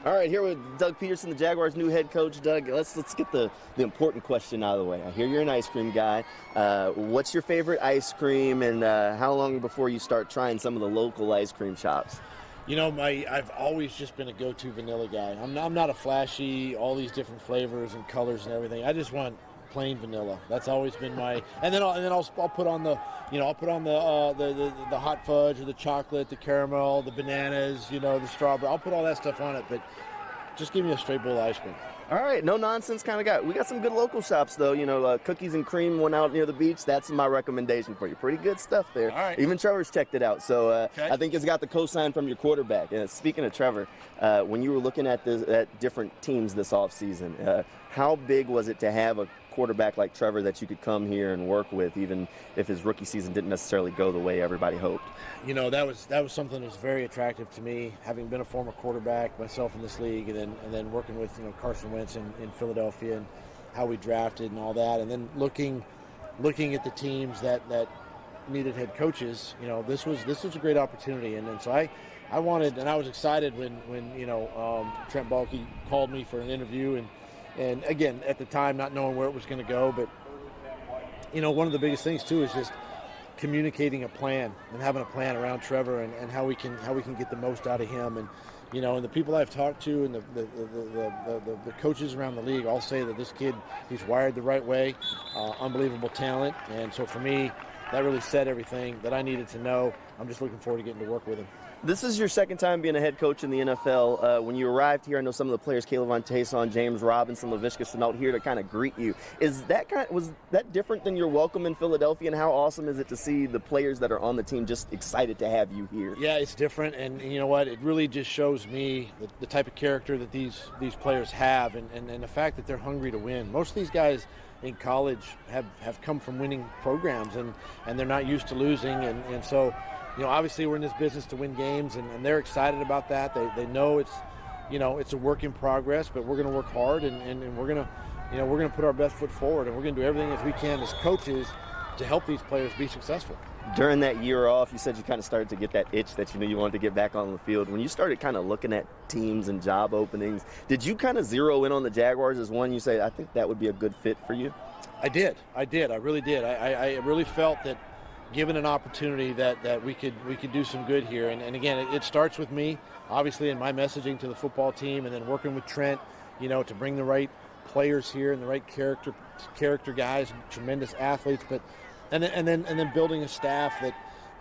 All right, here with Doug Pederson, the Jaguars' new head coach. Doug, let's get the important question out of the way. I hear you're an ice cream guy. What's your favorite ice cream, and how long before you start trying some of the local ice cream shops? You know, I've always just been a go-to vanilla guy. I'm not a flashy, all these different flavors and colors and everything. I just want plain vanilla. That's always been my. And then I'll put on the, the hot fudge or the chocolate, the caramel, the bananas, the strawberry. I'll put all that stuff on it, but just give me a straight bowl of ice cream. All right, no nonsense kind of guy. We got some good local shops though. Cookies and Cream, one out near the beach. That's my recommendation for you. Pretty good stuff there. All right. Even Trevor's checked it out. So okay. I think it's got the cosign from your quarterback. And speaking of Trevor, when you were looking at different teams this offseason, how big was it to have a quarterback like Trevor that you could come here and work with, even if his rookie season didn't necessarily go the way everybody hoped? That was something that was very attractive to me, having been a former quarterback myself in this league, and then working with Carson Wentz in Philadelphia and how we drafted and all that, and then looking at the teams that needed head coaches. This was a great opportunity, and so I wanted, and I was excited when Trent Baalke called me for an interview, and again, at the time, not knowing where it was going to go, but one of the biggest things too is just communicating a plan and having a plan around Trevor and how we can get the most out of him, and and the people I've talked to and the coaches around the league all say that this kid, he's wired the right way, unbelievable talent, and so for me, that really said everything that I needed to know. I'm just looking forward to getting to work with him. This is your second time being a head coach in the NFL. When you arrived here, I know some of the players, Caleb Taysom, James Robinson, Laviska Shenault, here to kind of greet you. Was that different than your welcome in Philadelphia, and how awesome is it to see the players that are on the team just excited to have you here? Yeah, it's different, and you know what? It really just shows me the type of character that these players have, and the fact that they're hungry to win. Most of these guys in college have come from winning programs, and they're not used to losing, and so obviously we're in this business to win games, and they're excited about that. They know it's a work in progress, but we're going to work hard, and we're going to put our best foot forward, and we're going to do everything as we can as coaches to help these players be successful. During that year off, you said you kind of started to get that itch that you wanted to get back on the field. When you started kind of looking at teams and job openings, did you kind of zero in on the Jaguars as one you say, I think that would be a good fit for you? I did. I really did. I really felt that given an opportunity that we could do some good here. And again, it starts with me, obviously, in my messaging to the football team, and then working with Trent, to bring the right players here and the right character guys, tremendous athletes, and then building a staff that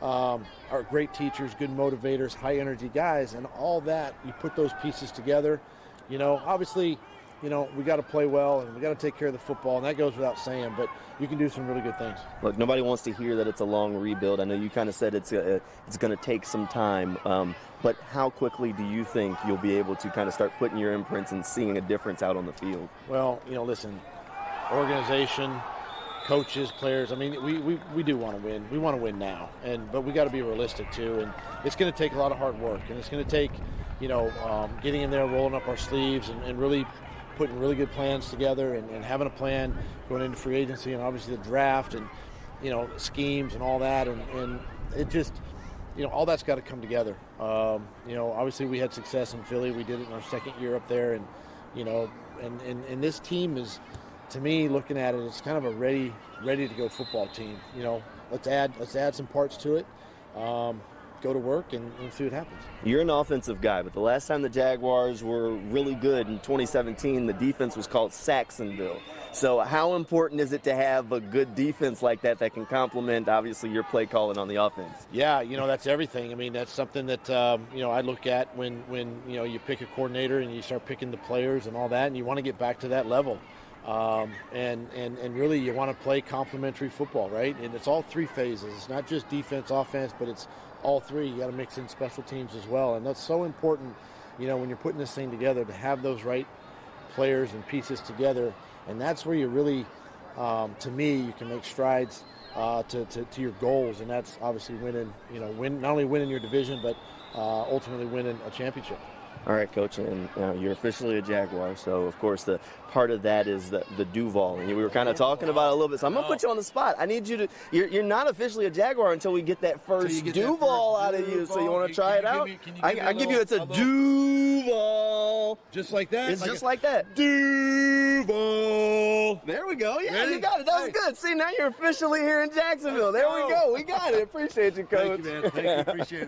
are great teachers, good motivators, high energy guys, and all that. You put those pieces together. Obviously, we got to play well, and we got to take care of the football, and that goes without saying, but you can do some really good things. Look, nobody wants to hear that it's a long rebuild. I know you kind of said it's going to take some time, but how quickly do you think you'll be able to kind of start putting your imprints and seeing a difference out on the field? Well, listen, organization, coaches, players, I mean, we do want to win. We want to win now, but we got to be realistic too, and it's going to take a lot of hard work, and it's going to take, getting in there, rolling up our sleeves, and really putting really good plans together, and having a plan going into free agency, and obviously the draft, and schemes and all that, and it just all that's got to come together. Obviously we had success in Philly. We did it in our second year up there, and and this team is, to me, looking at it, it's kind of a ready to go football team. Let's add some parts to it. Go to work and see what happens. You're an offensive guy, but the last time the Jaguars were really good in 2017, the defense was called Saxonville. So how important is it to have a good defense like that can complement, obviously, your play calling on the offense? Yeah, that's everything. I mean, that's something that, I look at when you pick a coordinator and you start picking the players and all that, and you want to get back to that level. And really you want to play complementary football, right? And it's all three phases. It's not just defense, offense, but it's all three. You got to mix in special teams as well. And that's so important, when you're putting this thing together, to have those right players and pieces together. And that's where you really, to me, you can make strides to your goals. And that's obviously winning, not only winning your division, but ultimately winning a championship. All right, Coach, and you're officially a Jaguar, so of course the part of that is the Duval, and we were kind of talking about it a little bit. So I'm gonna put you on the spot. I need you to. You're not officially a Jaguar until we get that first Duval out of you. So you want to try it out? I give you it's a Duval. Just like that? It's just like that. Duval. There we go. Yeah, Ready? you got it. That was good. See, now you're officially here in Jacksonville. There we go. We got it. Appreciate you, Coach. Thank you, man. Thank you. Appreciate it.